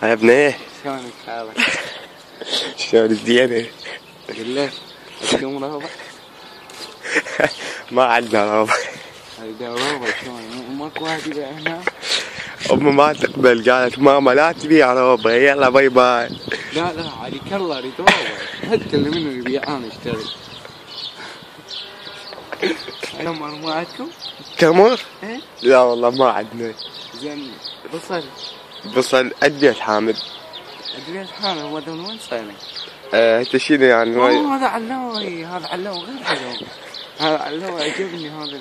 يا ابني ايه؟ شلونك حالك؟ شلون زينة؟ قلت شو رابع؟ ما عندنا رابع. هيدا رابع شلون؟ ماكو واحد يبيع هنا؟ امي ما تقبل، قالت ماما لا تبيع رابع، يلا باي باي. لا عليك الله اريد رابع، حتى اللي منو يبيع انا اشتري. تمر ما عندكم؟ تمر؟ ايه؟ لا والله ما عندنا. زين بصل؟ بصل أدبية حامد. ادري حالة هو ذا من وين صايرين؟ انت شنو يعني؟ هذا علاوي، هذا علاوي غير علاوي. هذا علاوي عجبني هذا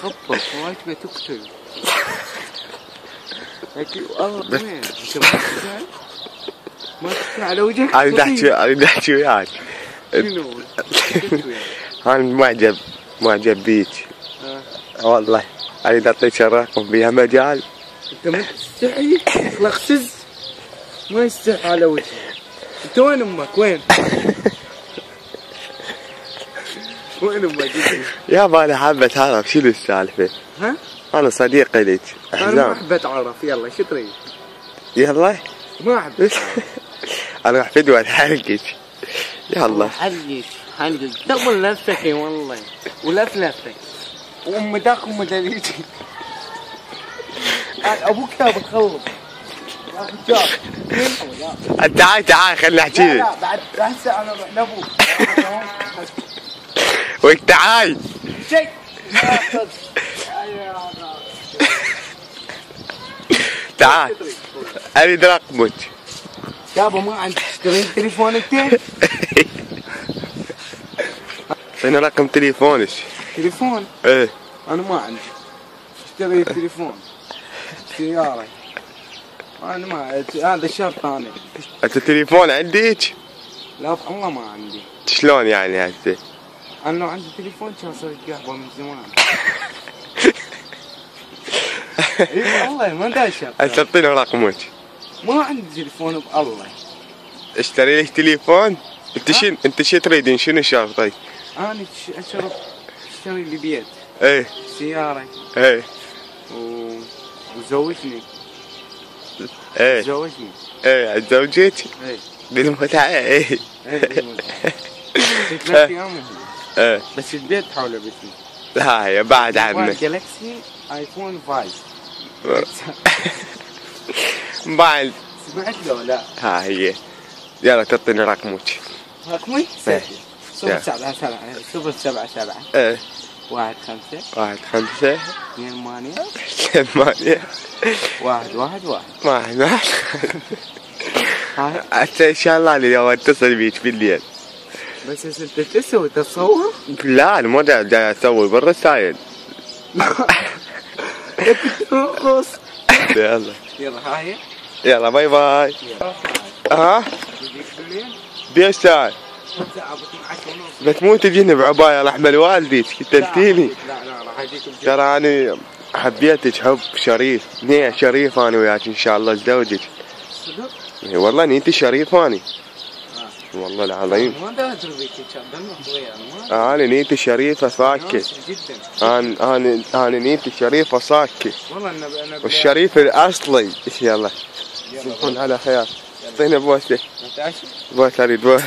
المخبط، وايد بتقتل. والله وين؟ انت ما تقتل على وجهك؟ اريد احكي وياك. شنو؟ انا معجب بيك. والله اريد اعطيك الرقم، بيها مجال. انت ما تستحي؟ اخلق سز ما يستحي على وجهك. انت وين امك؟ وين امك؟ يابا انا حابة اتعرف شنو السالفة. ها؟ انا صديقي لك انا ما احب اتعرف. يلا شو تريد؟ يلا ما احب. انا راح فدوى حلقك. يلا حلقك دبل لفك والله، ولفلفك وام داك ام دليتي. ابوك يا بتخلص يا رجال. تعال خليني احكي لك. لا بعد هسه انا اروح لابوك. ويك تعال. شيء تعال اريد رقمك. يابا ما عندك تشترين تليفون انت؟ اعطيني رقم تليفونك. تليفون؟ ايه انا ما عندي. اشتري تليفون سيارة. انا ما هذا الشرط انا. انت التليفون عندك؟ لا والله ما عندي. شلون يعني هسه؟ انا لو عندي تليفون كان صرت قهوة من زمان. اي والله ما ادري الشرط. هسه اعطيني رقمك. ما عندي تليفون بالله. اشتري لك تليفون؟ انت شو تريدين؟ شنو شرطك؟ انا اشرب اشتري لي بيت. ايه سيارة. ايه وزوجني. ايه زوجني. ايه اتزوجك؟ ايه بالمتعة. ايه ثلاث ايام. ايه بس البيت حوله بيتي. لا هي بعد عنك. جالكسي ايفون 5. بعد سمعت له لا؟ ها هي. يلا تعطيني رقمك. رقمي؟ ايه 077 ايه 15 15 2 8 1 1 1. ما حتى ان شاء الله اليوم اتصل بيك بالليل. بس انت تسوي تصور؟ لا انا مو جاي اسوي بالرسايل. يلا هاي يلا باي باي. ها؟ بيش ساعة؟ بتموت تجيني بعباية رحمة والديك قتلتيني. لا راح اجيك. ترى انا حبيتك حب شريف. نية شريف انا وياك ان شاء الله اتزوجك. صدق؟ اي والله نيتي شريف اني. والله العظيم. ما ادري بيك دمك صغير. انا نيتي شريفة ساكة. جدا. انا نيتي شريفة ساكة. والله انا والشريف الاصلي. يلا تصبحون على خير. اعطينا بوسة. بوسة اريد بوسة.